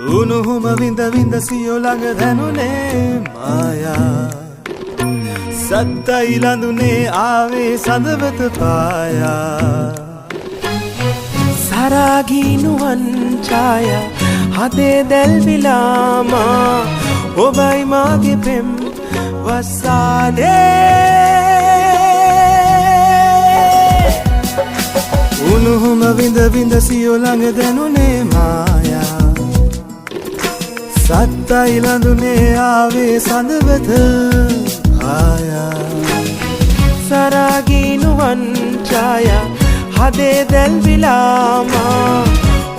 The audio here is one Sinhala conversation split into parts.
උණුහුම විඳ විඳ සියෝ ළඟ දැනුනේ මායා සත්තයි ලඳුනේ ආවේ සඳවත පායා සරාගී නුවන් ඡායා හදේ දැල්විලාමා ඔබයි මාගේ පෙම් වසානේ උණුහුම විඳ විඳ සියෝ ළඟ දැනුනේ මායා සත්තයි ලඳුනේ ආවේ සඳවත ආයා සරාගී නුවන් ඡායා හදේ දැල්විලාමා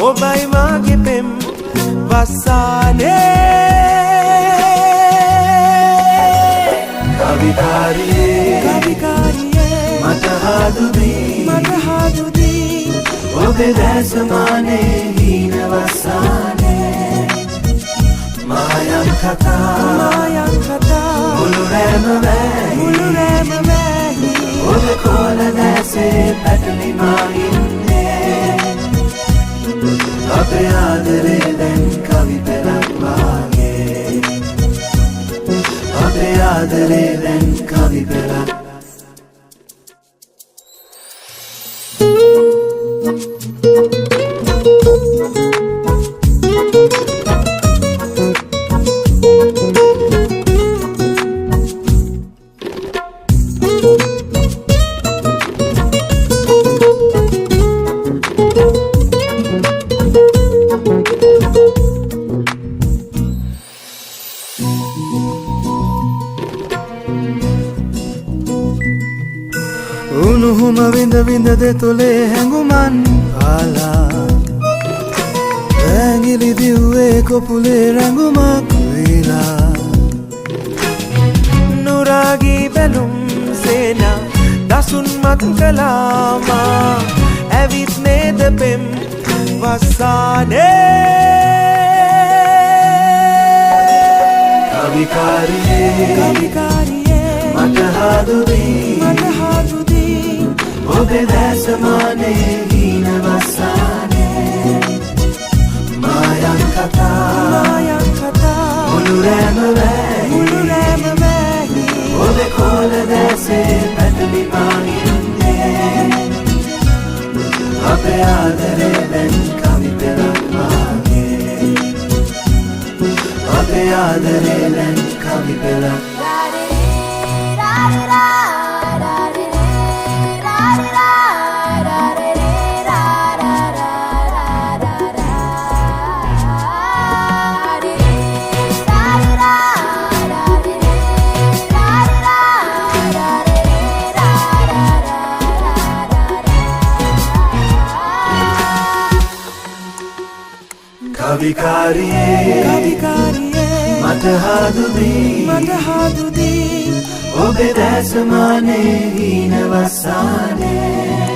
ඔබයි මාගේ පෙම් වසානේ කවිකාරියේ මට හාදුදී ඔබේ දැසමානේ හීන වසානේ මායම් කතා මුළු රැම වැහි ඔබ කොල දැසේ පැටලි මා ඉන්නේ අපේ ආදරේ දැන් කවි පෙළක් වාගේ අපේ ආදරේ දැන් කවි පෙළක් උණුහුම විඳ විඳ දෙතොලේ හැඟුමන් පාලා ඇඟිලි දිව්වේ කොපුලේ රැඟුමක් වීලා නුරාගී බැලුම් සේනා දසුන් මත් කලාමා ඇවිත් නේද පෙම් වසානේ කවිකාරියේ මට හාදුදී ඔබේ දැසමානේ හීන වසානේ මායම් කතා මුළු රැම වැහි ඔබේ කොල දැසේ පැටලි මා ඉන්නේ අපේ ආදරේ දැන් කවි පෙළක් වාගේ අපේ ආදරේ දැන් කවි පෙළක් කවිකාරියේ මට හාදුදී ඔබේ දැසමානේ හීන වසානේ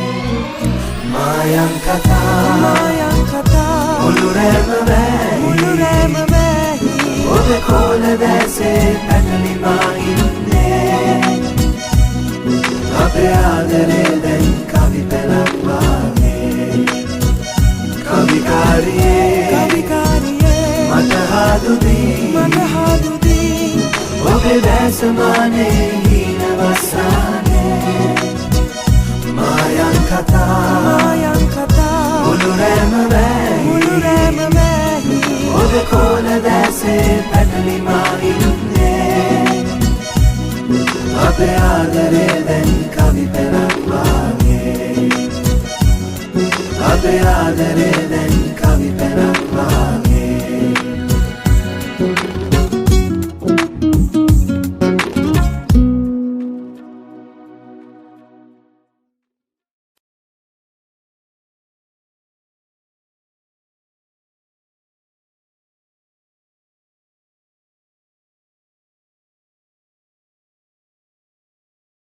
මායම් කතා මුළු රැම වැහි ඔබේ කොල දැසේ පැටලි මා ඉන්නේ අපේ ආදරේ දැන් කවි පෙළක් වාගේ කවිකාරියේ මට හාදුදී ඔබේ දැසමානේ හීන වසානේ මායම් කතා මුළු රැම වැහි ඔබේ කොල දැසේ පැටලි මා ඉන්නේ අපේ ආදරේ දැන් කවි පෙළක් වාගේ අපේ ආදරේ දැන් කවි පෙළක් වාගේ